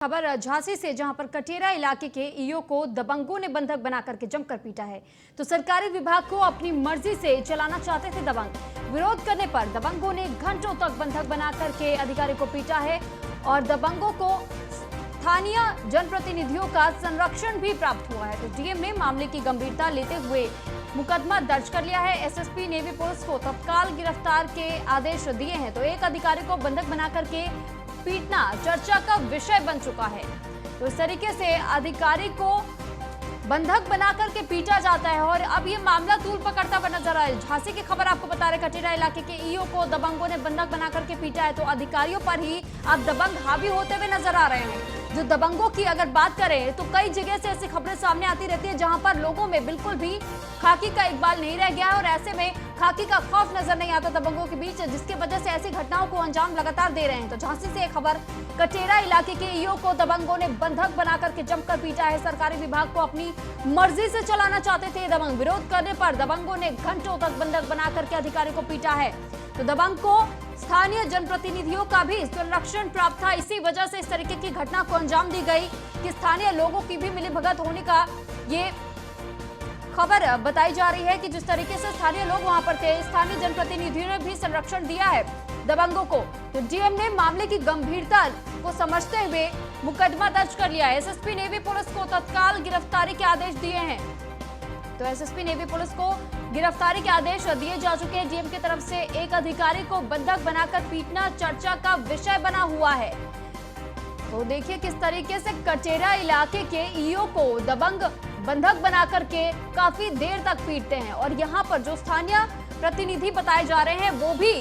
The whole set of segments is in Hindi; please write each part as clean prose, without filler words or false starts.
खबर झांसी से, जहां पर कटेरा इलाके के ईओ को दबंगों ने बंधक बनाकर के जमकर पीटा है। तो सरकारी विभाग को अपनी मर्जी से चलाना चाहते थे दबंग। विरोध करने पर दबंगों ने घंटों तक बंधक बनाकर के अधिकारी को पीटा है और दबंगों को स्थानीय जनप्रतिनिधियों का संरक्षण भी प्राप्त हुआ है। तो डीएम ने मामले की गंभीरता लेते हुए मुकदमा दर्ज कर लिया है। एसएसपी नेवी पुलिस को तत्काल गिरफ्तार के आदेश दिए हैं। तो एक अधिकारी को बंधक बनाकर के पीटना चर्चा का विषय बन चुका है। तो इस तरीके से अधिकारी को बंधक बनाकर के पीटा जाता है और अब ये मामला तूल पकड़ता हुआ नजर आ रहा है। झांसी की खबर आपको बता रहे, कटेरा इलाके के ईओ को दबंगों ने बंधक बनाकर के पीटा है। तो अधिकारियों पर ही अब दबंग हावी होते हुए नजर आ रहे हैं। जो दबंगों की अगर बात करें तो कई जगह से ऐसी खबरें सामने आती रहती है जहां पर लोगों में बिल्कुल भी खाकी का इकबाल नहीं रह गया है और ऐसे में खाकी का खौफ नजर नहीं आता दबंगों के बीच, जिसकी वजह से ऐसी घटनाओं को अंजाम लगातार दे रहे हैं। तो झांसी से खबर, कटेरा इलाके के ईओ को दबंगों ने बंधक बनाकर के जमकर पीटा है। सरकारी विभाग को अपनी मर्जी से चलाना चाहते थे दबंग। विरोध करने पर दबंगों ने घंटों तक बंधक बनाकर के अधिकारी को पीटा है। तो दबंग को स्थानीय जनप्रतिनिधियों का भी संरक्षण प्राप्त था। इसी वजह से इस तरीके की घटना को अंजाम दी गई कि स्थानीय लोगों की भी मिलीभगत होने का ये खबर बताई जा रही है कि जिस तरीके से स्थानीय लोग वहां पर थे, स्थानीय जनप्रतिनिधियों ने भी संरक्षण दिया है दबंगों को। तो डीएम ने मामले की गंभीरता को समझते हुए मुकदमा दर्ज कर लिया है। एसएसपी नेवी पुलिस को तत्काल गिरफ्तारी के आदेश दिए हैं। तो एसएसपी नेवी पुलिस को गिरफ्तारी के आदेश दिए जा चुके हैं। डीएम की तरफ से एक अधिकारी को बंधक बनाकर पीटना चर्चा का विषय बना हुआ है। तो देखिए किस तरीके से कटेरा इलाके के ईओ को दबंग बंधक बनाकर के काफी देर तक पीटते हैं और यहाँ पर जो स्थानीय प्रतिनिधि बताए जा रहे हैं वो भी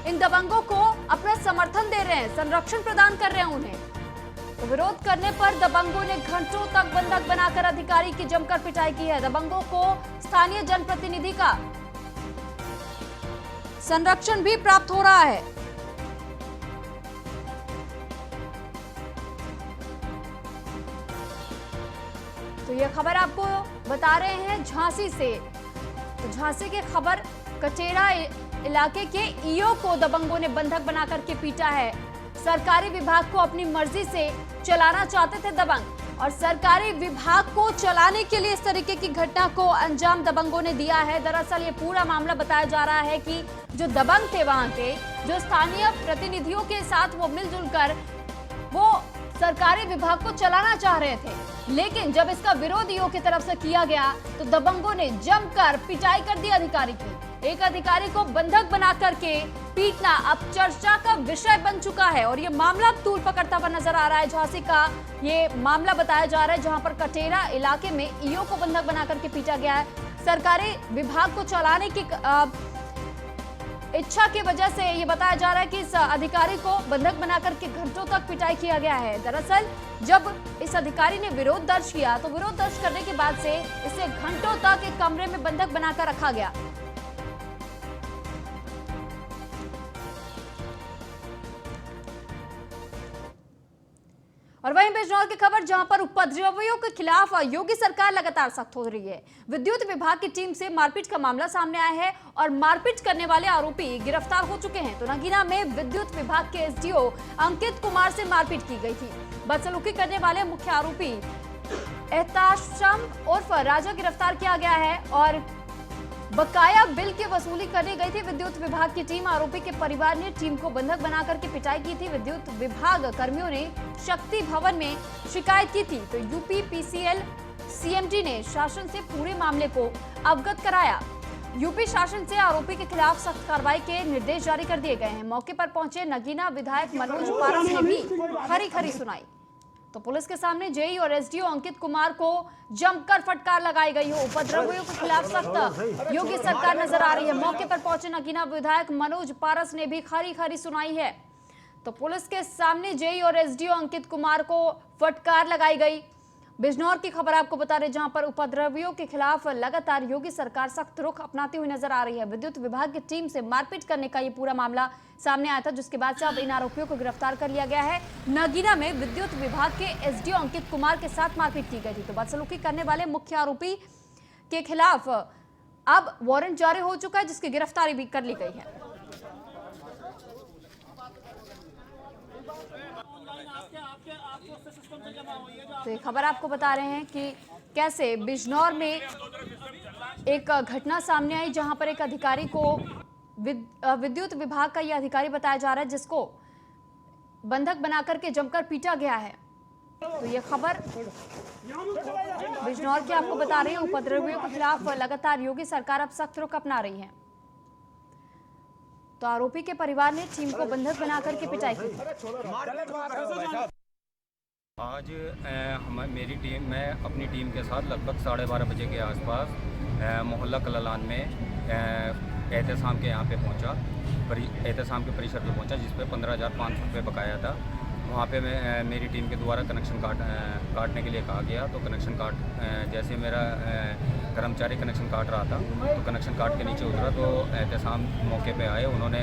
इन दबंगों को अपना समर्थन दे रहे हैं, संरक्षण प्रदान कर रहे हैं उन्हें। तो विरोध करने पर दबंगों ने घंटों तक बंधक बनाकर अधिकारी की जमकर पिटाई की है। दबंगों को स्थानीय जनप्रतिनिधि का संरक्षण भी प्राप्त हो रहा है। तो यह खबर आपको बता रहे हैं झांसी से। तो झांसी की खबर, कटेरा इलाके के ईओ को दबंगों ने बंधक बनाकर के पीटा है। सरकारी विभाग को अपनी मर्जी से चलाना चाहते थे दबंग और सरकारी विभाग को चलाने के लिए इस तरीके की घटना को अंजाम दबंगों ने दिया है। दरअसल ये पूरा मामला बताया जा रहा है कि जो दबंग थे वहां के, जो स्थानीय प्रतिनिधियों के साथ वो मिलजुल कर वो सरकारी विभाग को चलाना चाह रहे थे, लेकिन जब इसका विरोध ईओ की तरफ से किया गया तो दबंगों ने जमकर पिटाई कर दी अधिकारी की। एक अधिकारी को बंधक बना करके पीटना अब चर्चा का विषय बन चुका है और ये मामला तूल पकड़ता हुआ नजर आ रहा है। झांसी का ये मामला बताया जा रहा है जहां पर कटेरा इलाके में ईओ को बंधक बना करके पीटा गया है। सरकारी विभाग को चलाने की इच्छा की वजह से ये बताया जा रहा है कि इस अधिकारी को बंधक बनाकर के घंटों तक पिटाई किया गया है। दरअसल जब इस अधिकारी ने विरोध दर्ज किया तो विरोध दर्ज करने के बाद से इसे घंटों तक एक कमरे में बंधक बनाकर रखा गया। और वहीं बिजनौर की खबर, जहां पर उपद्रवियों के खिलाफ योगी सरकार लगातार सख्त हो रही है। विद्युत विभाग की टीम से मारपीट का मामला सामने आया है और मारपीट करने वाले आरोपी गिरफ्तार हो चुके हैं। तो नगीना में विद्युत विभाग के एसडीओ अंकित कुमार से मारपीट की गई थी। बदसलूकी करने वाले मुख्य आरोपी एहताशम उर्फ राजा गिरफ्तार किया गया है और बकाया बिल की वसूली करने गई थी विद्युत विभाग की टीम। आरोपी के परिवार ने टीम को बंधक बनाकर के पिटाई की थी। विद्युत विभाग कर्मियों ने शक्ति भवन में शिकायत की थी। तो यूपीपीसीएल सीएमडी ने शासन से पूरे मामले को अवगत कराया। यूपी शासन से आरोपी के खिलाफ सख्त कार्रवाई के निर्देश जारी कर दिए गए हैं। मौके पर पहुंचे नगीना विधायक मनोज पारस ने भी खरी खरी सुनाई। तो पुलिस के सामने जेई और एसडीओ अंकित कुमार को जमकर फटकार लगाई गई हो। उपद्रवियों के खिलाफ सख्त योगी सरकार नजर आ रही है। मौके पर पहुंचे नगीना विधायक मनोज पारस ने भी खरी खरी सुनाई है। तो पुलिस के सामने जेई और एसडीओ अंकित कुमार को फटकार लगाई गई। बिजनौर की खबर आपको बता रहे, जहां पर उपद्रवियों के खिलाफ लगातार योगी सरकार सख्त रुख अपनाती हुई नजर आ रही है। विद्युत विभाग की टीम से मारपीट करने का ये पूरा मामला सामने आया था, जिसके बाद से अब इन आरोपियों को गिरफ्तार कर लिया गया है। नगीना में विद्युत विभाग के एसडीओ अंकित कुमार के साथ मारपीट की गई थी। तो बदसलूकी करने वाले मुख्य आरोपी के खिलाफ अब वारंट जारी हो चुका है, जिसकी गिरफ्तारी भी कर ली गई है। आपके सिस्टम तो ये खबर आपको बता रहे हैं कि कैसे बिजनौर में एक घटना सामने आई जहां पर एक अधिकारी को विद्युत विभाग का यह अधिकारी बताया जा रहा है जिसको बंधक बनाकर के जमकर पीटा गया है। तो ये खबर बिजनौर की आपको बता रही है। उपद्रवियों के खिलाफ लगातार योगी सरकार अब सख्त रुख अपना रही है। तो आरोपी के परिवार ने टीम को बंधक बनाकर के पिटाई की। आज मेरी टीम, मैं अपनी टीम के साथ लगभग 12:30 बजे के आसपास मोहल्ला कलालान में एहतसाम के यहाँ पे पहुँचा, एहतसाम के परिसर पे पहुँचा जिस पे 15,500 रुपये बकाया था। वहाँ पे मेरी टीम के द्वारा कनेक्शन काटने के लिए कहा गया। तो कनेक्शन जैसे मेरा कर्मचारी कनेक्शन काट रहा था तो कनेक्शन काट के नीचे उतरा तो एहतसाम मौके पे आए। उन्होंने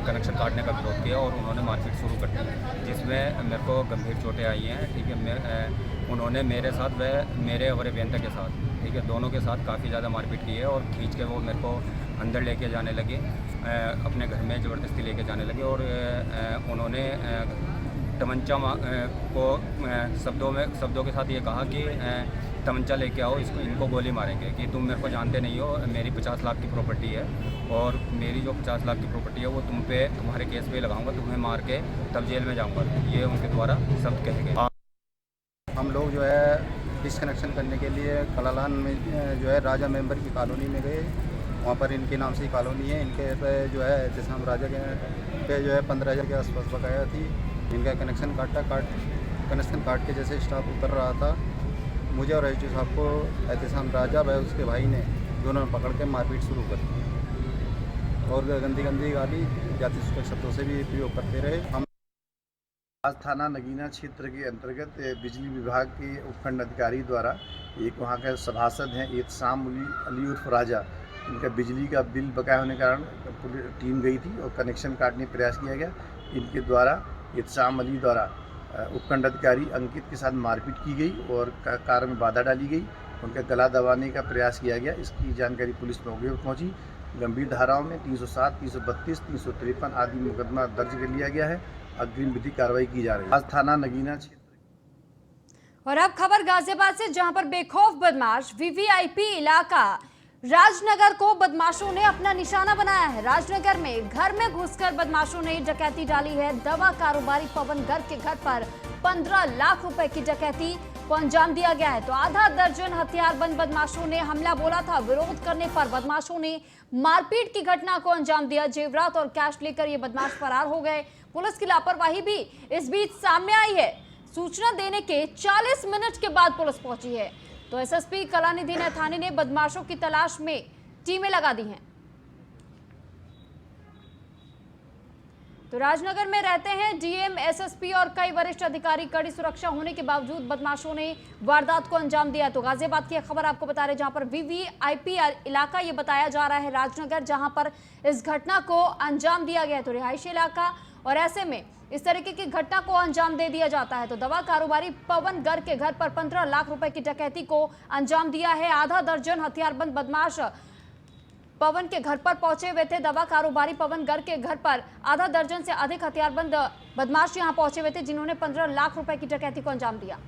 कनेक्शन काटने का विरोध किया और उन्होंने मारपीट शुरू कर दी जिसमें मेरे को गंभीर चोटें आई हैं। ठीक है, उन्होंने मेरे साथ व मेरे अवर अभियंता के साथ, ठीक है, दोनों के साथ काफ़ी ज़्यादा मारपीट की है और खींच के वो मेरे को अंदर लेके जाने लगे, अपने घर में ज़बरदस्ती लेके जाने लगे और उन्होंने तमंचा को शब्दों के साथ ये कहा कि तमंचा लेके आओ, इनको गोली मारेंगे, कि तुम मेरे को जानते नहीं हो, मेरी 50 लाख की प्रॉपर्टी है और मेरी जो 50 लाख की प्रॉपर्टी है वो तुम्हारे केस पे लगाऊंगा, तुम्हें मार के तब जेल में जाऊंगा। ये उनके द्वारा शब्द कहे गए। हम लोग जो है डिस्कनेक्शन करने के लिए कलालान में जो है राजा मेंबर की कॉलोनी में गए। वहाँ पर इनके नाम से ही कॉलोनी है। इनके पे जो है एहतसाम राजा के पे जो है 15,000 के आसपास बकाया थी। इनका कनेक्शन काट के जैसे स्टाफ उतर रहा था, मुझे और एच साहब को एहतसाम राजा व उसके भाई ने दोनों ने पकड़ के मारपीट शुरू कर दी और गंदी गाली जाति सूचक शब्दों से भी प्रयोग करते रहे। हम आज थाना नगीना क्षेत्र के अंतर्गत बिजली विभाग के उपखंड अधिकारी द्वारा एक वहाँ के सभासद हैं एहतसाम अली उर्फ राजा, इनका बिजली का बिल बकाया होने के कारण टीम गई थी और कनेक्शन काटने का प्रयास किया गया। इनके द्वारा एहतसाम अली द्वारा उपखंड अधिकारी अंकित के साथ मारपीट की गई और कार में बाधा डाली गई, उनका गला दबाने का प्रयास किया गया। इसकी जानकारी पुलिस मौके पर पहुंची। गंभीर धाराओं में 307, 332, 353 आदि मुकदमा दर्ज कर लिया गया है। अग्रिम विधिक कार्रवाई की जा रही है। आज थाना नगीना क्षेत्र। और अब खबर गाजियाबाद से, जहां पर बेखौफ बदमाश वीवीआईपी इलाका राजनगर को बदमाशों ने अपना निशाना बनाया है। राजनगर में घर में घुसकर बदमाशों ने डकैती डाली है। दवा कारोबारी पवन गर्ग के घर पर 15 लाख रुपए की डकैती को अंजाम दिया गया है। तो आधा दर्जन हथियारबंद बदमाशों ने हमला बोला था। विरोध करने पर बदमाशों ने मारपीट की घटना को अंजाम दिया। जेवरात और कैश लेकर ये बदमाश फरार हो गए। पुलिस की लापरवाही भी इस बीच सामने आई है। सूचना देने के 40 मिनट के बाद पुलिस पहुंची है। तो एसएसपी कलानिधि नैथानी ने बदमाशों की तलाश में टीमें लगा दी हैं। तो राजनगर में रहते हैं डीएम, एसएसपी और कई वरिष्ठ अधिकारी। कड़ी सुरक्षा होने के बावजूद बदमाशों ने वारदात को अंजाम दिया। तो गाजियाबाद की खबर आपको बता रहे, जहां पर वीवीआईपी इलाका ये बताया जा रहा है राजनगर, जहां पर इस घटना को अंजाम दिया गया है। तो रिहायशी इलाका और ऐसे में इस तरीके की घटना को अंजाम दे दिया जाता है। तो दवा कारोबारी पवन गर्ग के घर पर 15 लाख रुपए की डकैती को अंजाम दिया है। आधा दर्जन हथियारबंद बदमाश पवन के घर पर पहुंचे हुए थे। दवा कारोबारी पवन गर्ग के घर पर आधा दर्जन से अधिक हथियारबंद बदमाश यहां पहुंचे हुए थे, जिन्होंने 15 लाख रुपए की डकैती को अंजाम दिया।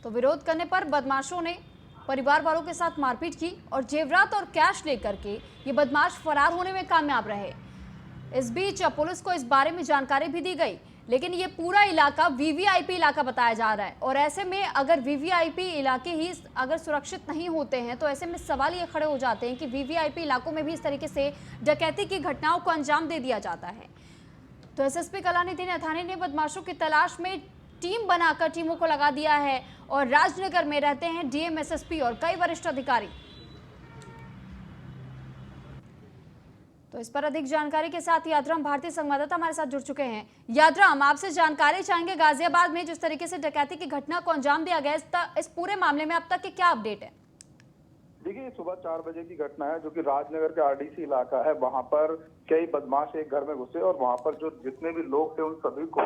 तो विरोध करने पर बदमाशों ने परिवार वालों के साथ मारपीट की और जेवरात और कैश लेकर के ये बदमाश फरार होने में कामयाब रहे। इस बीच पुलिस को इस बारे में जानकारी भी दी गई, लेकिन ये पूरा इलाका वीवीआईपी इलाका बताया जा रहा है। और ऐसे में अगर वीवीआईपी इलाके ही अगर सुरक्षित नहीं होते हैं तो ऐसे में सवाल ये खड़े हो जाते हैं कि वीवीआईपी इलाकों में भी इस तरीके से डकैती की घटनाओं को अंजाम दे दिया जाता है। तो एसएसपी कलानिधि नैथानी ने बदमाशों की तलाश में टीम बनाकर टीमों को लगा दिया है और राजनगर में रहते हैं डीएम, एसएसपी और कई वरिष्ठ अधिकारी। तो इस पर अधिक जानकारी के साथ यादराम भारतीय संवाददाता हमारे साथ जुड़ चुके हैं। यादराम, आपसे जानकारी चाहेंगे गाजियाबाद में जिस तरीके से डकैती की घटना को अंजाम दिया गया, इस पूरे मामले में अब तक के क्या अपडेट है? देखिए, सुबह 4 बजे की घटना है जो कि राजनगर के आरडीसी इलाका है। वहां पर कई बदमाश एक घर में घुसे और वहां पर जो जितने भी लोग थे उन सभी को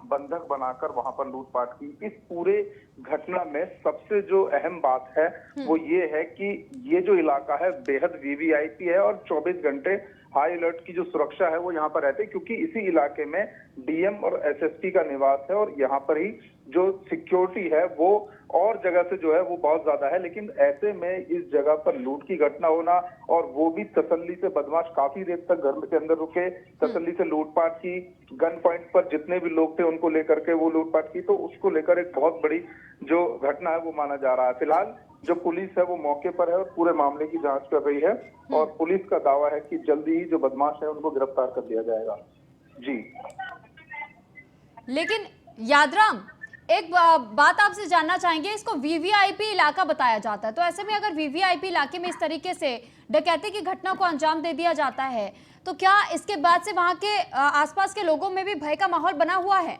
बंधक बनाकर वहां पर लूटपाट की। इस पूरे घटना में सबसे जो अहम बात है वो ये है कि ये जो इलाका है बेहद वीवीआईपी है और 24 घंटे हाई अलर्ट की जो सुरक्षा है वो यहाँ पर रहती है, क्योंकि इसी इलाके में डीएम और एसएसपी का निवास है और यहाँ पर ही जो सिक्योरिटी है वो और जगह से जो है वो बहुत ज्यादा है। लेकिन ऐसे में इस जगह पर लूट की घटना होना, और वो भी तसल्ली से, बदमाश काफी देर तक घर के अंदर रुके, तसल्ली से लूटपाट की, गन पॉइंट पर जितने भी लोग थे उनको लेकर के वो लूटपाट की, तो उसको लेकर एक बहुत बड़ी जो घटना है वो माना जा रहा है। फिलहाल जो पुलिस है वो मौके पर है और पूरे मामले की जांच कर रही है, और पुलिस का दावा है कि जल्दी ही जो बदमाश है उनको गिरफ्तार कर लिया जाएगा। जी। लेकिन यादराम, एक बात आपसे जानना चाहेंगे, इसको वीवीआईपी इलाका बताया जाता है, तो ऐसे में अगर वीवीआईपी इलाके में इस तरीके से डकैती की घटना को अंजाम दे दिया जाता है, तो क्या इसके बाद से वहां के आसपास के लोगों में भी भय का माहौल बना हुआ है?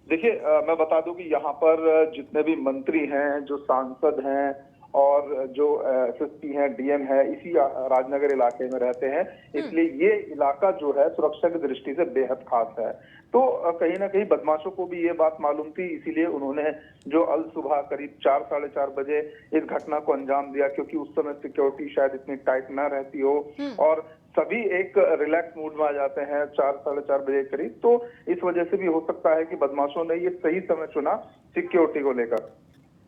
देखिए, मैं बता दूं कि यहाँ पर जितने भी मंत्री हैं, जो सांसद हैं और जो एसएसपी हैं, डीएम है, इसी राजनगर इलाके में रहते हैं, इसलिए ये इलाका जो है सुरक्षा की दृष्टि से बेहद खास है। तो कहीं ना कहीं बदमाशों को भी ये बात मालूम थी, इसीलिए उन्होंने जो अल सुबह करीब 4 साढ़े 4 बजे इस घटना को अंजाम दिया, क्योंकि उस समय सिक्योरिटी शायद इतनी टाइट ना रहती हो और सभी एक रिलैक्स मूड में आ जाते हैं 4 साढ़े 4 बजे करीब। तो इस वजह से भी हो सकता है कि बदमाशों ने ये सही समय चुना सिक्योरिटी को लेकर।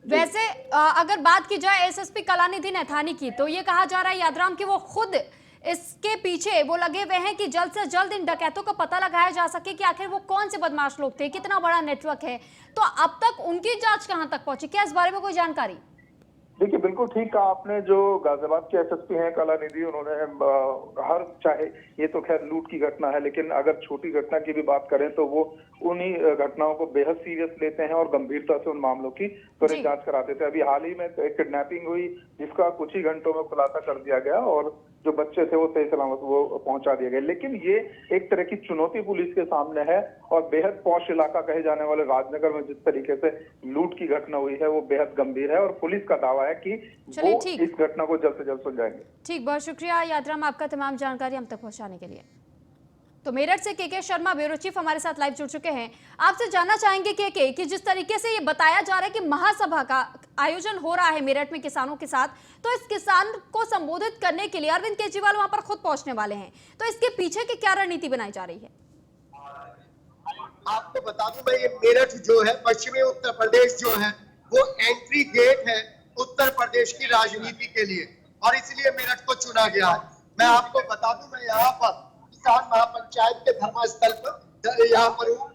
वैसे अगर बात की जाए एसएसपी कलानिधि नैथानी की, तो ये कहा जा रहा है यादराम कि वो खुद इसके पीछे वो लगे हुए हैं कि जल्द से जल्द इन डकैतों का पता लगाया जा सके कि आखिर वो कौन से बदमाश लोग थे, कितना बड़ा नेटवर्क है। तो अब तक उनकी जांच कहां तक पहुंची, क्या इस बारे में कोई जानकारी? देखिए, बिल्कुल ठीक कहा आपने। जो गाजियाबाद के एसएसपी हैं कलानिधि, उन्होंने हर, चाहे ये तो खैर लूट की घटना है, लेकिन अगर छोटी घटना की भी बात करें तो वो उन्हीं घटनाओं को बेहद सीरियस लेते हैं और गंभीरता से उन मामलों की त्वरित जांच कराते थे। अभी हाल ही में एक किडनैपिंग हुई जिसका कुछ ही घंटों में खुलासा कर दिया गया और जो बच्चे थे वो सही सलामत वो पहुंचा दिए गए। लेकिन ये एक तरह की चुनौती पुलिस के सामने है, और बेहद पॉश इलाका कहे जाने वाले राजनगर में जिस तरीके से लूट की घटना हुई है वो बेहद गंभीर है, और पुलिस का दावा है कि वो इस घटना को जल्द से जल्द सुलझाएंगे। ठीक, बहुत शुक्रिया यादराम आपका तमाम जानकारी हम तक पहुंचाने के लिए। तो मेरठ से के शर्मा ब्यूरो चीफ हमारे साथ लाइव जुड़ चुके हैं। आपसे जानना चाहेंगे कि जिस तरीके से ये बताया जा रहा है कि महासभा का आयोजन हो रहा है मेरठ में किसानों के साथ, तो इस किसान को संबोधित करने के लिए अरविंद केजरीवाल वहां पर खुद पहुंचने वाले हैं, तो इसके पीछे की क्या रणनीति बनाई जा रही है? आपको बता दूं, मैं ये मेरठ जो है पश्चिमी उत्तर प्रदेश जो है वो एंट्री गेट है उत्तर प्रदेश की राजनीति के लिए, और इसलिए मेरठ को चुना गया है। मैं आपको बता दूं, मैं यहाँ पर किसान महापंचायत के धर्मस्थल पर यहाँ पर हूँ,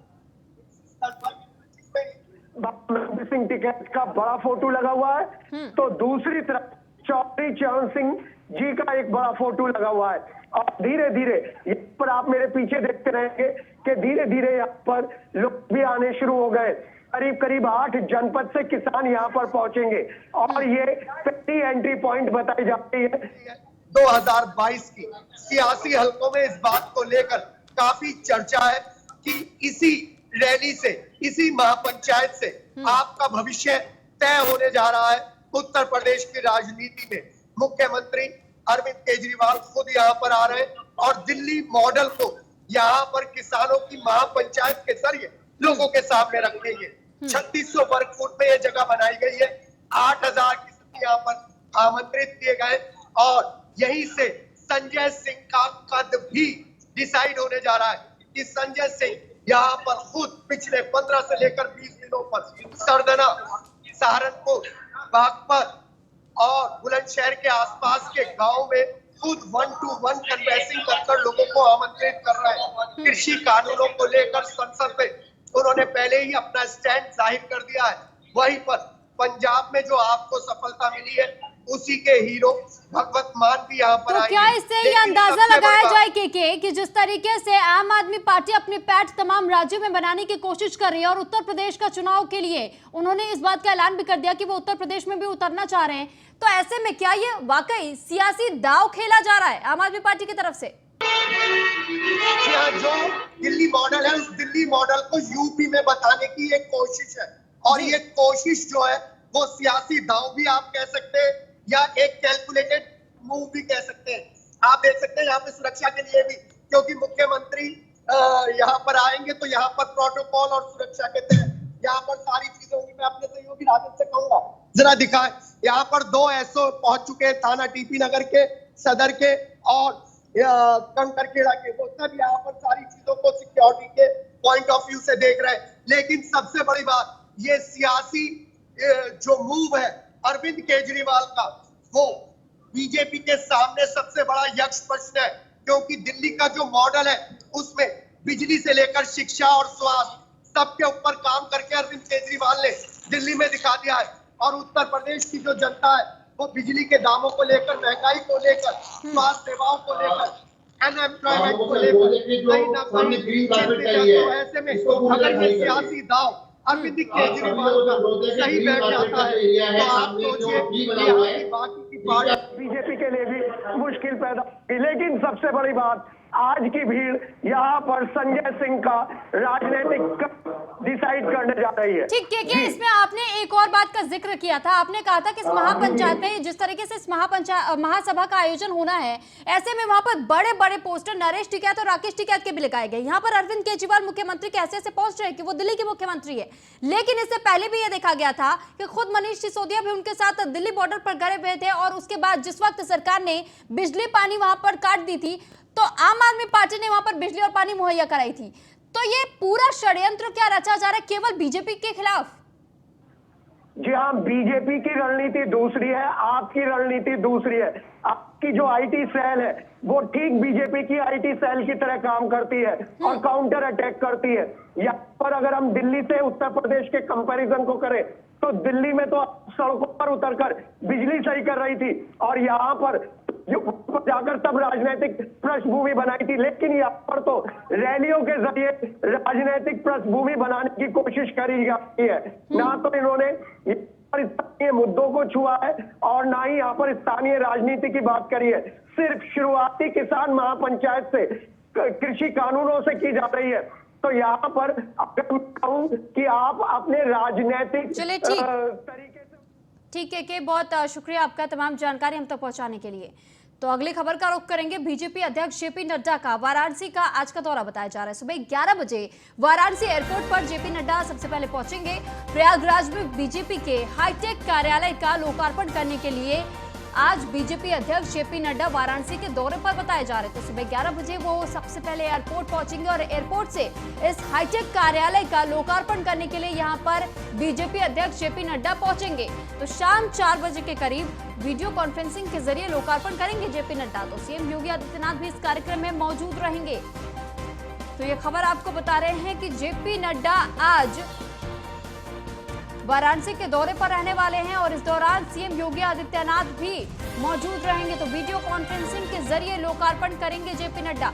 सिंह टिकैत का बड़ा फोटो लगा हुआ है, तो दूसरी तरफ चौधरी चरण सिंह जी का एक बड़ा फोटो लगा हुआ है। और धीरे धीरे यहाँ पर आप मेरे पीछे देखते रहेंगे कि धीरे धीरे यहाँ पर लोग भी आने शुरू हो गए। करीब करीब 8 जनपद से किसान यहाँ पर पहुंचेंगे, और ये पहली एंट्री पॉइंट बताई जाती है 2022 की सियासी हलकों में। इस बात को लेकर काफी चर्चा है कि इसी रैली से, इसी महापंचायत से आपका भविष्य तय होने जा रहा है उत्तर प्रदेश की राजनीति में। मुख्यमंत्री अरविंद केजरीवाल खुद यहाँ पर आ रहे हैं और दिल्ली मॉडल को यहाँ पर किसानों की महापंचायत के जरिए लोगों के सामने रखेंगे। 3600 वर्ग फुट में यह जगह बनाई गई है, 8000 किसान यहाँ पर आमंत्रित किए गए, और यहीं से संजय सिंह का कद भी डिसाइड होने जा रहा है कि संजय सिंह यहाँ पर खुद पिछले 15 से लेकर 20 दिनों पर सरदना, सहारनपुर, बागपत और बुलंदशहर के आसपास के गांव में खुद 1-to-1 कन्वेंसिंग कर लोगों को आमंत्रित कर रहे हैं। कृषि कानूनों को लेकर संसद में उन्होंने पहले ही अपना स्टैंड जाहिर कर दिया है। वहीं पर पंजाब में जो आपको सफलता मिली है, उसी के हीरो भगवत मान भी यहाँ पर तो क्या इससे ये अंदाजा लगाया जाए कि जिस तरीके से आम आदमी पार्टी अपने पैठ तमाम राज्यों में बनाने की कोशिश कर रही है, और उत्तर प्रदेश का चुनाव के लिए उन्होंने इस बात का ऐलान भी कर दिया कि वो उत्तर प्रदेश में भी उतरना चाह रहे हैं, तो ऐसे में क्या ये वाकई सियासी दांव खेला जा रहा है आम आदमी पार्टी की तरफ से? जो दिल्ली मॉडल है, उस दिल्ली मॉडल को यूपी में बताने की एक कोशिश है, और ये कोशिश जो है वो सियासी दांव भी आप कह सकते हैं या एक कैलकुलेटेड मूव भी कह सकते हैं। आप देख सकते हैं यहाँ पे सुरक्षा के लिए भी, क्योंकि मुख्यमंत्री यहाँ पर आएंगे तो यहाँ पर प्रोटोकॉल और सुरक्षा के तहत यहाँ पर सारी चीजें होंगी। मैं अपने सहयोगी राजन से कहूंगा जरा दिखाएं, यहाँ पर 2 एसओ पहुंच चुके हैं थाना टीपी नगर के, सदर के, और कंकरखेड़ा के, वो सब यहाँ पर सारी चीजों को सिक्योरिटी के पॉइंट ऑफ व्यू से देख रहे हैं। लेकिन सबसे बड़ी बात, ये सियासी जो मूव है अरविंद केजरीवाल का, वो बीजेपी के सामने सबसे बड़ा यक्ष प्रश्न है, क्योंकि दिल्ली का जो मॉडल है उसमें बिजली से लेकर शिक्षा और स्वास्थ्य सबके ऊपर काम करके अरविंद केजरीवाल ने दिल्ली में दिखा दिया है। और उत्तर प्रदेश की जो जनता है वो बिजली के दामों को लेकर, महंगाई को लेकर, स्वास्थ्य सेवाओं को लेकर, अनएम्प्लॉयमेंट को लेकर कहीं ना कहीं चिंतित है। तो ऐसे में अगर ये सियासी दाव अरविंद केजरीवाल का सही बैठ जाता है तो आप सोचिए यहाँ की बाकी की पार्टी बीजेपी के लिए भी मुश्किल पैदा होगी। लेकिन सबसे बड़ी बात, आज की भीड़ यहाँ पर संजय सिंह का राजनीतिक डिसाइड करने जा रही है। ठीक है, इसमें आपने एक और बात का जिक्र किया था। आपने कहा था कि इस महापंचायत में जिस तरीके से इस महासभा का आयोजन होना है, ऐसे में वहां पर बड़े बड़े पोस्टर नरेश टिकैत और राकेश टिकैत के भी लगाए गए। यहाँ पर अरविंद केजरीवाल मुख्यमंत्री के ऐसे पहुंच रहे कि वो दिल्ली के मुख्यमंत्री है। लेकिन इससे पहले भी यह देखा गया था कि खुद मनीष सिसोदिया भी उनके साथ दिल्ली बॉर्डर पर गए हुए थे, और उसके बाद जिस वक्त सरकार ने बिजली पानी वहां पर काट दी थी तो आम आदमी पार्टी ने वहां पर बिजली और पानी मुहैया कराई थी। तो ये पूरा षड्यंत्र क्या रचा जा रहा है केवल बीजेपी के खिलाफ? जी हाँ, बीजेपी की रणनीति दूसरी है, आपकी रणनीति दूसरी है। आपकी जो आईटी सेल है वो ठीक बीजेपी की आईटी सेल की तरह काम करती है और काउंटर अटैक करती है। यहाँ पर अगर हम दिल्ली से उत्तर प्रदेश के कंपैरिजन को करें तो दिल्ली में तो सड़कों पर उतरकर बिजली सही कर रही थी, और यहाँ पर जाकर तब राजनीतिक पृष्ठभूमि बनाई थी। लेकिन यहाँ पर तो रैलियों के जरिए राजनीतिक पृष्ठभूमि बनाने की कोशिश करी जाती है। ना तो इन्होंने स्थानीय मुद्दों को छुआ है और ना ही यहाँ पर स्थानीय राजनीति की बात करी है। सिर्फ शुरुआती किसान महापंचायत से कृषि कानूनों से की जा रही है। तो यहाँ पर अगर मैं कहूँ कि आप अपने राजनीतिक तरीके से। ठीक है कि बहुत शुक्रिया आपका तमाम जानकारी हम तक पहुंचाने के लिए। तो अगली खबर का रुख करेंगे। बीजेपी अध्यक्ष जेपी नड्डा का वाराणसी का आज का दौरा बताया जा रहा है। सुबह 11 बजे वाराणसी एयरपोर्ट पर जेपी नड्डा सबसे पहले पहुंचेंगे। प्रयागराज में बीजेपी के हाईटेक कार्यालय का लोकार्पण करने के लिए आज बीजेपी अध्यक्ष जेपी नड्डा वाराणसी के दौरे पर बताए जा रहे थे। सुबह 11 बजे वो सबसे पहले एयरपोर्ट पहुंचेंगे और एयरपोर्ट से इस हाईटेक कार्यालय का लोकार्पण करने के लिए यहां पर बीजेपी अध्यक्ष जेपी नड्डा पहुंचेंगे। तो शाम 4 बजे के करीब वीडियो कॉन्फ्रेंसिंग के जरिए लोकार्पण करेंगे जेपी नड्डा। तो सीएम योगी आदित्यनाथ भी इस कार्यक्रम में मौजूद रहेंगे। तो ये खबर आपको बता रहे हैं कि जेपी नड्डा आज वाराणसी के दौरे पर रहने वाले हैं और इस दौरान सीएम योगी आदित्यनाथ भी मौजूद रहेंगे। तो वीडियो कॉन्फ्रेंसिंग के जरिए लोकार्पण करेंगे जेपी नड्डा।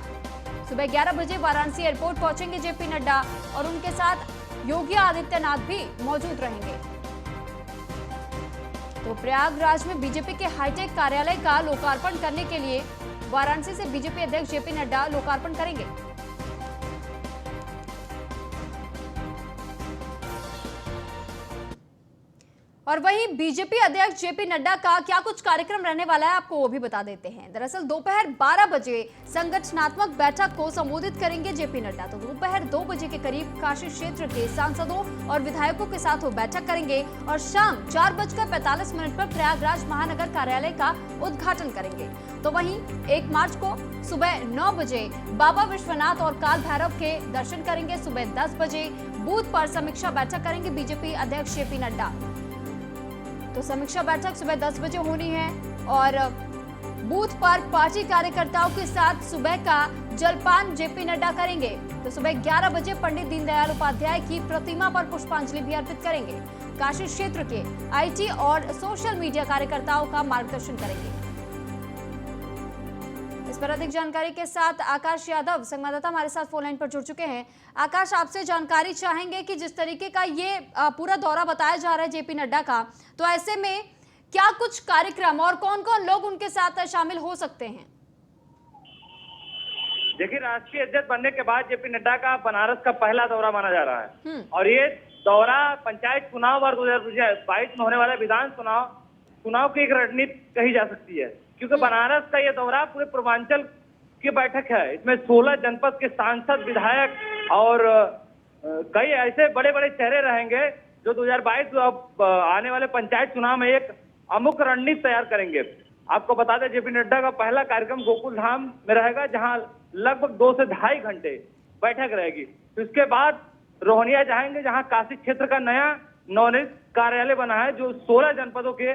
सुबह 11 बजे वाराणसी एयरपोर्ट पहुंचेंगे जेपी नड्डा और उनके साथ योगी आदित्यनाथ भी मौजूद रहेंगे। तो प्रयागराज में बीजेपी के हाईटेक कार्यालय का लोकार्पण करने के लिए वाराणसी से बीजेपी अध्यक्ष जेपी नड्डा लोकार्पण करेंगे। और वहीं बीजेपी अध्यक्ष जेपी नड्डा का क्या कुछ कार्यक्रम रहने वाला है आपको वो भी बता देते हैं। दरअसल दोपहर 12 बजे संगठनात्मक बैठक को संबोधित करेंगे जेपी नड्डा। तो दोपहर 2 बजे के करीब काशी क्षेत्र के सांसदों और विधायकों के साथ वो बैठक करेंगे और शाम 4:45 पर प्रयागराज महानगर कार्यालय का उद्घाटन करेंगे। तो वहीं 1 मार्च को सुबह 9 बजे बाबा विश्वनाथ और काल भैरव के दर्शन करेंगे। सुबह 10 बजे बूथ पर समीक्षा बैठक करेंगे बीजेपी अध्यक्ष जेपी नड्डा। तो समीक्षा बैठक सुबह 10 बजे होनी है और बूथ पर पार्टी कार्यकर्ताओं के साथ सुबह का जलपान जेपी नड्डा करेंगे। तो सुबह 11 बजे पंडित दीनदयाल उपाध्याय की प्रतिमा पर पुष्पांजलि भी अर्पित करेंगे। काशी क्षेत्र के आईटी और सोशल मीडिया कार्यकर्ताओं का मार्गदर्शन करेंगे। इस पर अधिक जानकारी के साथ आकाश यादव संवाददाता हमारे साथ फोन लाइन पर जुड़ चुके हैं। आकाश, आपसे जानकारी चाहेंगे कि जिस तरीके का ये पूरा दौरा बताया जा रहा है जेपी नड्डा का, तो ऐसे में क्या कुछ कार्यक्रम और कौन कौन लोग उनके साथ शामिल हो सकते हैं? देखिए, राष्ट्रीय अध्यक्ष बनने के बाद जेपी नड्डा का बनारस का पहला दौरा माना जा रहा है और ये दौरा पंचायत चुनाव और 2022 में होने वाला विधान चुनाव की एक रणनीति कही जा सकती है, क्योंकि बनारस का ये दौरा पूरे पूर्वांचल की बैठक है। इसमें 16 जनपद के सांसद, विधायक और कई ऐसे बड़े बड़े चेहरे रहेंगे जो 2022 आने वाले पंचायत चुनाव में एक अमुक रणनीति तैयार करेंगे। आपको बता दें जेपी नड्डा का पहला कार्यक्रम गोकुल धाम में रहेगा, जहां लगभग 2 से 2.5 घंटे बैठक रहेगी। उसके बाद रोहनिया जाएंगे, जहां काशी क्षेत्र का नया नवनिर्मित कार्यालय बना है, जो 16 जनपदों के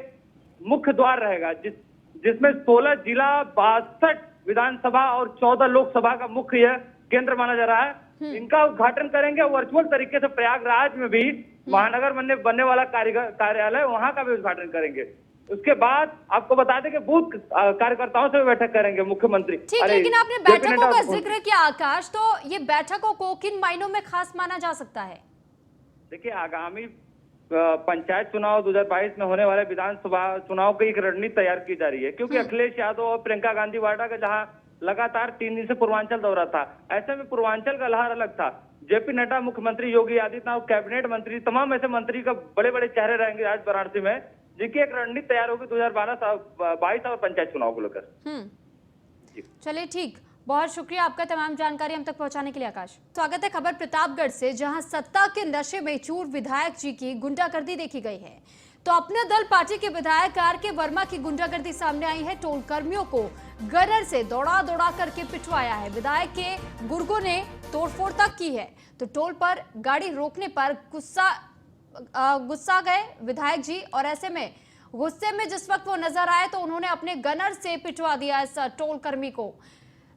मुख्य द्वार रहेगा, जिसमें 16 जिला, 62 विधानसभा और 14 लोकसभा का मुख्य यह केंद्र माना जा रहा है। इनका उद्घाटन करेंगे वर्चुअल तरीके से। प्रयागराज में भी महानगर बनने वाला कार्यालय, वहां का भी उद्घाटन करेंगे। उसके बाद आपको बता दें कि बूथ कार्यकर्ताओं से भी बैठक करेंगे मुख्यमंत्री। ठीक, लेकिन आपने बैठकों का जिक्र किया आकाश, तो ये बैठकों को किन मायनों में खास माना जा सकता है? देखिए, आगामी पंचायत चुनाव 2022 में होने वाले विधानसभा चुनाव की एक रणनीति तैयार की जा रही है, क्योंकि अखिलेश यादव और प्रियंका गांधी वाड्रा का जहां लगातार 3 दिन से पूर्वांचल दौरा था, ऐसे में पूर्वांचल का लहर अलग था। जेपी नड्डा, मुख्यमंत्री योगी आदित्यनाथ, कैबिनेट मंत्री, तमाम ऐसे मंत्री का बड़े बड़े चेहरे रहेंगे आज वाराणसी में, जिनकी एक रणनीति तैयार होगी 2022 और पंचायत चुनाव को लेकर। चलिए ठीक, बहुत शुक्रिया आपका तमाम जानकारी हम तक पहुंचाने के लिए आकाश। स्वागत है खबर प्रतापगढ़ से, जहां सत्ता के नशे में चूर विधायक जी की गुंडागर्दी देखी गई है। तो अपने दल पार्टी के विधायक आर.के. वर्मा की गुंडागर्दी सामने आई है। टोल कर्मियों को गनर से दौड़ा दौड़ा करके पिटवाया है। विधायक के गुर्गों ने तोड़फोड़ तक की है। तो टोल पर गाड़ी रोकने पर गुस्सा गए विधायक जी, और ऐसे में गुस्से में जिस वक्त वो नजर आए तो उन्होंने अपने गनर से पिटवा दिया इस टोल कर्मी को।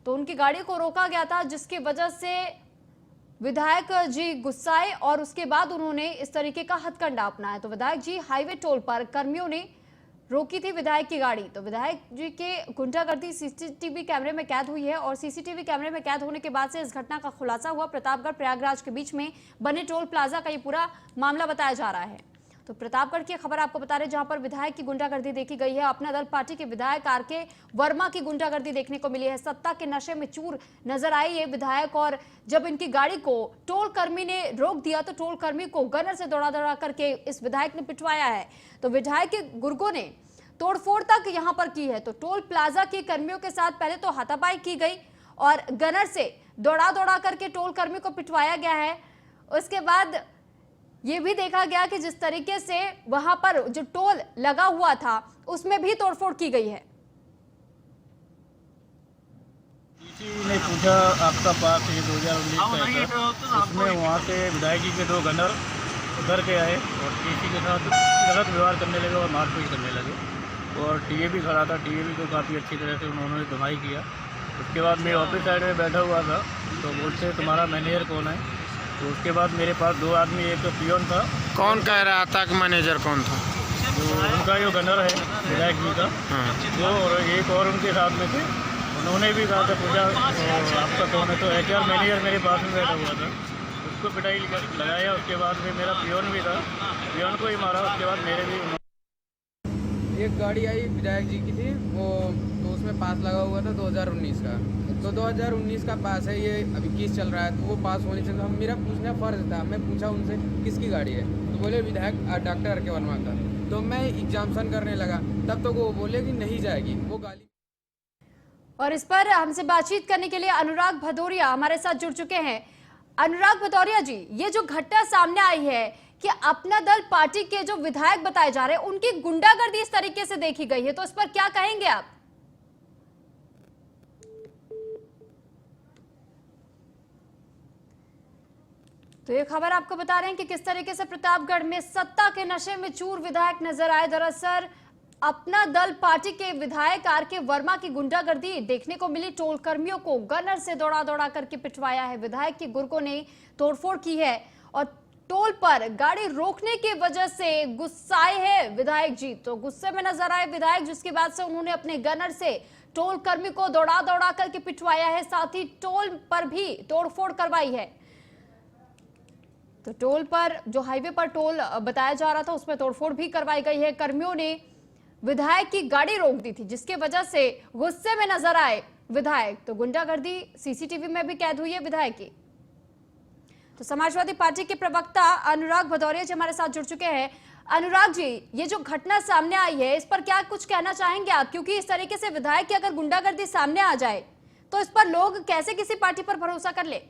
तो उनकी गाड़ी को रोका गया था, जिसकी वजह से विधायक जी गुस्साए और उसके बाद उन्होंने इस तरीके का हथकंडा अपनाया। तो विधायक जी हाईवे टोल पर कर्मियों ने रोकी थी विधायक की गाड़ी। तो विधायक जी के गुंडागर्दी सीसीटीवी कैमरे में कैद हुई है, और सीसीटीवी कैमरे में कैद होने के बाद से इस घटना का खुलासा हुआ। प्रतापगढ़ प्रयागराज के बीच में बने टोल प्लाजा का ये पूरा मामला बताया जा रहा है। तो प्रतापगढ़ की खबर आपको बता रहे, जहां पर विधायक की गुंडागर्दी देखी गई है। अपना दल पार्टी के विधायक आर.के. वर्मा की गुंडागर्दी देखने को मिली है। सत्ता के नशे में चूर नजर आए ये विधायक, और जब इनकी गाड़ी को टोल कर्मी ने रोक दिया तो टोल कर्मी को गनर से दौड़ा दौड़ा करके इस विधायक ने पिटवाया है। तो विधायक के गुर्गों ने तोड़फोड़ तक यहां पर की है। तो टोल प्लाजा के कर्मियों के साथ पहले तो हाथापाई की गई और गनर से दौड़ा दौड़ा करके टोल कर्मी को पिटवाया गया है। उसके बाद ये भी देखा गया कि जिस तरीके से वहां पर जो टोल लगा हुआ था उसमें भी तोड़फोड़ की गई है। किसी ने पूछा आपका पास ये 2019 का है, उसमें वहाँ से विधायक जी के 2 गनर उधर के आए और किसी के साथ गलत व्यवहार करने लगे और मारपीट करने लगे। और टीए भी खड़ा था, टीए भी को काफ़ी अच्छी तरह से उन्होंने धुनाई किया। उसके बाद मैं ऑफिस साइड में बैठा हुआ था, तो बोलते तुम्हारा मैनेजर कौन है। तो उसके बाद मेरे पास 2 आदमी, एक तो पियोन था। कौन कह रहा था कि मैनेजर कौन था? जो उनका जो गनर है विधायक जी का, जो और एक और उनके साथ में थे, उन्होंने भी कहा था पूछा आपका कौन है। तो HR मैनेजर मेरे पास में बैठा हुआ था, उसको पिटाई लगाया। उसके बाद में मेरा पियोन भी था, पियोन को ही मारा। उसके बाद मेरे भी एक गाड़ी आई विधायक जी की थी, वो तो उसमें पास लगा हुआ था 2019 का। तो 2019 का पास है, ये अभी 21 चल रहा है, तो वो पास होने से मेरा पूछना फर्ज था। मैं पूछा उनसे किसकी गाड़ी है, तो बोले विधायक डॉक्टर आर.के. वर्मा का। तो मैं एग्जाम्शन करने लगा, तब तो वो बोले कि नहीं जाएगी वो गाड़ी। और इस पर हमसे बातचीत करने के लिए अनुराग भदौरिया हमारे साथ जुड़ चुके हैं। अनुराग भदौरिया जी, ये जो घटना सामने आई है कि अपना दल पार्टी के जो विधायक बताए जा रहे हैं उनकी गुंडागर्दी इस तरीके से देखी गई है, तो इस पर क्या कहेंगे आप? तो ये खबर आपको बता रहे हैं कि किस तरीके से प्रतापगढ़ में सत्ता के नशे में चूर विधायक नजर आए। दरअसल अपना दल पार्टी के विधायक आर.के. वर्मा की गुंडागर्दी देखने को मिली। टोल कर्मियों को गनर से दौड़ा दौड़ा करके पिटवाया है। विधायक के गुर्गों ने तोड़फोड़ की है और टोल पर गाड़ी रोकने की वजह से गुस्साए हैं विधायक जी। तो गुस्से में नजर आए विधायक, जिसके बाद से उन्होंने अपने गनर से टोल कर्मी को दौड़ा दौड़ा करके पिटवाया है। साथ ही टोल पर भी तोड़फोड़ करवाई है। तो टोल पर जो हाईवे पर टोल बताया जा रहा था उसमें तोड़फोड़ भी करवाई गई है। कर्मियों ने विधायक की गाड़ी रोक दी थी, जिसके वजह से गुस्से में नजर आए विधायक। तो गुंडागर्दी सीसीटीवी में भी कैद हुई है विधायक की। तो समाजवादी पार्टी के प्रवक्ता अनुराग भदौरिया जी हमारे साथ जुड़ चुके हैं। अनुराग जी, ये जो घटना सामने आई है इस पर क्या कुछ कहना चाहेंगे आप? क्योंकि इस तरीके से विधायक की अगर गुंडागर्दी सामने आ जाए तो इस पर लोग कैसे किसी पार्टी पर भरोसा कर ले?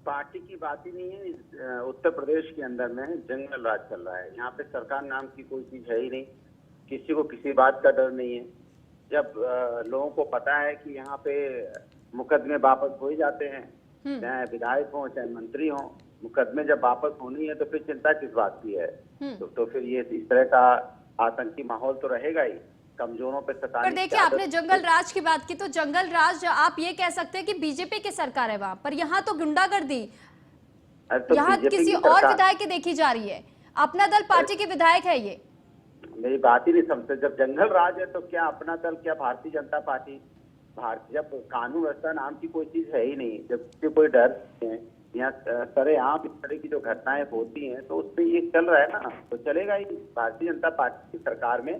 पार्टी की बात ही नहीं है। उत्तर प्रदेश के अंदर में जंगल राज चल रहा है। यहाँ पे सरकार नाम की कोई चीज है ही नहीं, किसी को किसी बात का डर नहीं है। जब लोगों को पता है कि यहाँ पे मुकदमे वापस हो ही जाते हैं, चाहे विधायक हो चाहे मंत्री हो, मुकदमे जब वापस होनी है तो फिर चिंता किस बात की है। तो फिर ये इस तरह का आतंकी माहौल तो रहेगा ही, कमजोरों पे सताने। पर देखिए, आपने जंगल राज की बात की, तो जंगल राज आप ये कह सकते हैं कि बीजेपी की सरकार है वहां पर, यहाँ तो गुंडागर्दी तो यहाँ किसी और विधायक की देखी जा रही है, अपना दल पार्टी के विधायक है ये। मेरी बात ही नहीं समझते, जब जंगल राज है तो क्या अपना दल, क्या भारतीय जनता पार्टी, जब कानून व्यवस्था नाम की कोई चीज है ही नहीं, जब कोई डर नहीं है, यहाँ सरेआम इस तरह की जो घटनाएं होती हैं तो उस पर ये चल रहा है ना, तो चलेगा ही। भारतीय जनता पार्टी की सरकार में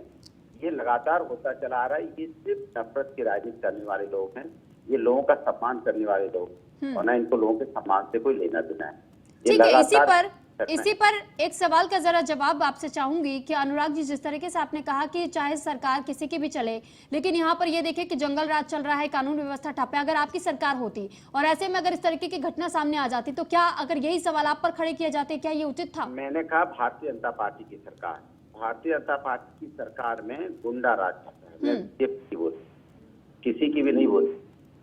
ये लगातार होता चला आ रहा है। ये सिर्फ नफरत की राजनीति करने वाले लोग हैं, ये लोगों का सम्मान करने वाले लोग, और ना इनको लोगों के सम्मान से कोई लेना देना है। ठीक है, इसी पर एक सवाल का जरा जवाब आपसे चाहूंगी कि अनुराग जी, जिस तरीके से आपने कहा कि चाहे सरकार किसी की भी चले, लेकिन यहाँ पर ये देखिए कि जंगल राज चल रहा है, कानून व्यवस्था ठप है। अगर आपकी सरकार होती और ऐसे में अगर इस तरीके की घटना सामने आ जाती तो क्या, अगर यही सवाल आप पर खड़े किए जाते, क्या ये उचित था? मैंने कहा भारतीय जनता पार्टी की सरकार, भारतीय जनता पार्टी की सरकार में गुंडा राज चल रहा है, मैं किसी की भी नहीं बोली।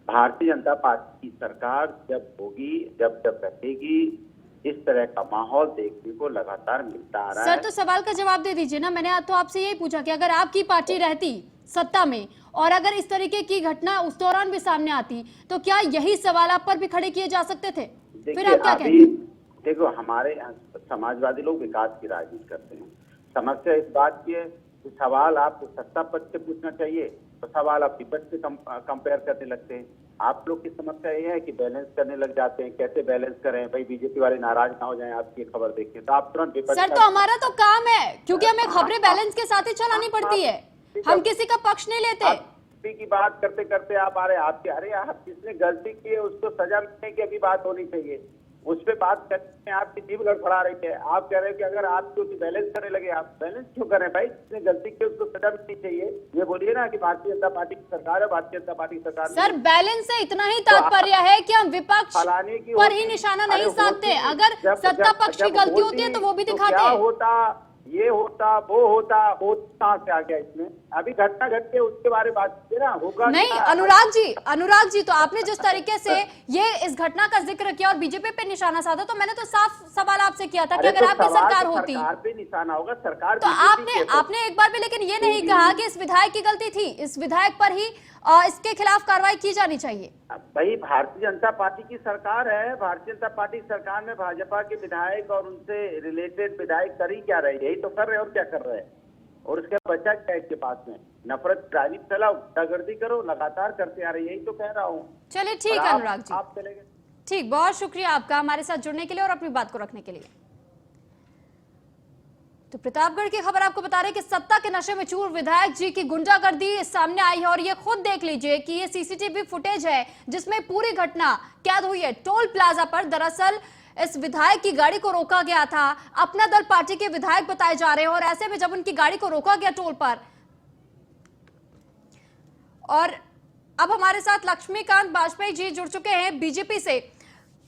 भारतीय जनता पार्टी की सरकार जब होगी, जब रहेगी, इस तरह का माहौल देखने को लगातार मिलता आ रहा है। सर, तो सवाल का जवाब दे दीजिए ना। मैंने तो आपसे यही पूछा कि अगर आपकी पार्टी रहती सत्ता में और अगर इस तरीके की घटना उस दौरान भी सामने आती तो क्या यही सवाल आप पर भी खड़े किए जा सकते थे? फिर आप क्या कहते हैं? देखो, हमारे समाजवादी लोग विकास की राजनीति करते हैं। समस्या इस बात की है कि सवाल आपको सत्ता पक्ष से पूछना चाहिए तो सवाल आप विपक्ष से कंपेयर करने लगते हैं। आप लोग की समस्या ये है कि बैलेंस करने लग जाते हैं। कैसे बैलेंस करें भाई, बीजेपी वाले नाराज ना हो जाएं आपकी खबर देख के, तो आप तुरंत विपक्ष। सर, तो हमारा तो काम है, क्योंकि हमें खबरें बैलेंस के साथ ही चलानी पड़ती है, हम किसी का पक्ष नहीं लेते। की बात करते करते आप आ रहे, आपके अरे आप जिसने गलती की है उसको सजा मिलने की अभी बात होनी चाहिए, उस पर बात करते हैं। आपकी जीभ लड़खड़ा रही है, आप कह रहे हैं कि अगर आप कुछ बैलेंस करने लगे, आप बैलेंस क्यों करें भाई? जिसने गलती की उसको सजा मिलनी चाहिए। ये बोलिए ना कि भारतीय जनता पार्टी की सरकार है, भारतीय जनता पार्टी की सरकार। सर, बैलेंस से इतना ही तात्पर्य है कि हम विपक्ष पर ही निशाना नहीं साधते, अगर सत्ता पक्ष की गलती होती है तो वो भी दिखाते हैं। होता ये होता वो होता कहाँ से आ गया इसमें? अभी घटना घट के उसके बारे में बात कीजिए ना, होगा नहीं। अनुराग जी, तो आपने जिस तरीके से ये इस घटना का जिक्र किया और बीजेपी पे निशाना साधा, तो मैंने तो साफ सवाल आपसे किया था कि अगर आपकी सरकार होती, सरकार पे निशाना होगा, सरकार तो आपने एक बार भी लेकिन ये नहीं कहा कि इस विधायक की गलती थी, इस विधायक पर ही इसके खिलाफ कार्रवाई की जानी चाहिए। भाई, भारतीय जनता पार्टी की सरकार है, भारतीय जनता पार्टी की सरकार में भाजपा के विधायक और उनसे रिलेटेड विधायक कर ही क्या रहे? यही तो कर रहे और क्या कर रहे हैं? और उसके बच्चा क्या है इसके पास में? नफरत राजनीति चलाओ, गुंडागर्दी करो, लगातार करते आ रहे, यही तो कह रहा हूँ। चलिए ठीक है अनुराग जी, आप चले गए। ठीक, बहुत शुक्रिया आपका हमारे साथ जुड़ने के लिए और अपनी बात को रखने के लिए। तो प्रतापगढ़ की खबर आपको बता रहे कि सत्ता के नशे में चूर विधायक जी की गुंडागर्दी सामने आई है, और ये खुद देख लीजिए कि ये सीसीटीवी फुटेज है जिसमें पूरी घटना कैद हुई है। टोल प्लाजा पर दरअसल इस विधायक की गाड़ी को रोका गया था, अपना दल पार्टी के विधायक बताए जा रहे हैं, और ऐसे में जब उनकी गाड़ी को रोका गया टोल पर, और अब हमारे साथ लक्ष्मीकांत वाजपेयी जी जुड़ चुके हैं बीजेपी से।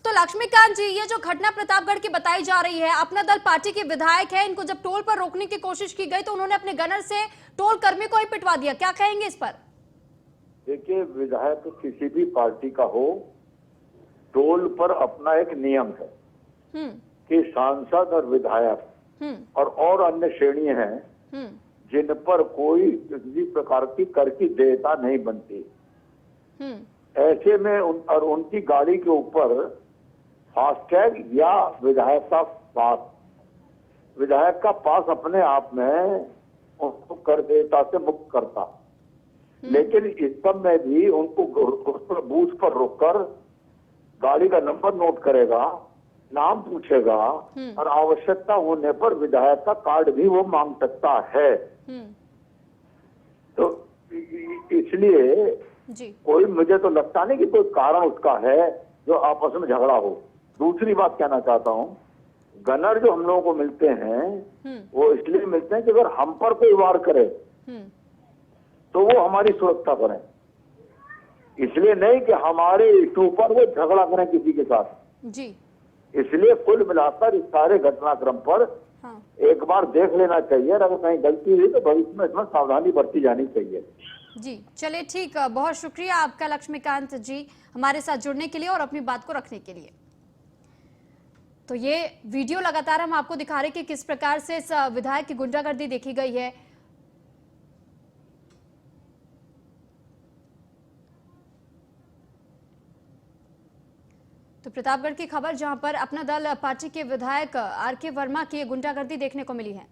तो लक्ष्मीकांत जी, ये जो घटना प्रतापगढ़ की बताई जा रही है, अपना दल पार्टी के विधायक है, इनको जब टोल पर रोकने की कोशिश की गई तो उन्होंने अपने गनर से टोल कर्मी को ही पिटवा दिया, क्या कहेंगे इस पर? देखिए, विधायक किसी भी पार्टी का हो, टोल पर अपना एक नियम है कि सांसद और विधायक और अन्य श्रेणी हैं जिन पर कोई किसी प्रकार की कर की देयता नहीं बनती। ऐसे में उनकी गाड़ी के ऊपर फास्टैग या विधायक का पास अपने आप में उनको कर देयता से मुक्त करता, लेकिन इस सब में भी उनको बूथ पर रोककर गाड़ी का नंबर नोट करेगा, नाम पूछेगा, और आवश्यकता होने पर विधायक का कार्ड भी वो मांग सकता है। तो इसलिए कोई, मुझे तो लगता नहीं कि कोई कारण उसका है जो आपस में झगड़ा हो। दूसरी बात कहना चाहता हूँ, गनर जो हम लोगों को मिलते हैं वो इसलिए मिलते हैं कि अगर हम पर कोई वार करे तो वो हमारी सुरक्षा करें, इसलिए नहीं कि हमारे इशू पर वो झगड़ा करें किसी के साथ जी। इसलिए कुल मिलाकर इस सारे घटनाक्रम पर एक बार देख लेना चाहिए, अगर कहीं गलती हुई तो भविष्य में इसमें सावधानी बरती जानी चाहिए। जी चलिए ठीक, बहुत शुक्रिया आपका लक्ष्मीकांत जी हमारे साथ जुड़ने के लिए और अपनी बात को रखने के लिए। तो ये वीडियो लगातार हम आपको दिखा रहे कि किस प्रकार से इस विधायक की गुंडागर्दी देखी गई है। तो प्रतापगढ़ की खबर जहां पर अपना दल पार्टी के विधायक आर के वर्मा की गुंडागर्दी देखने को मिली है।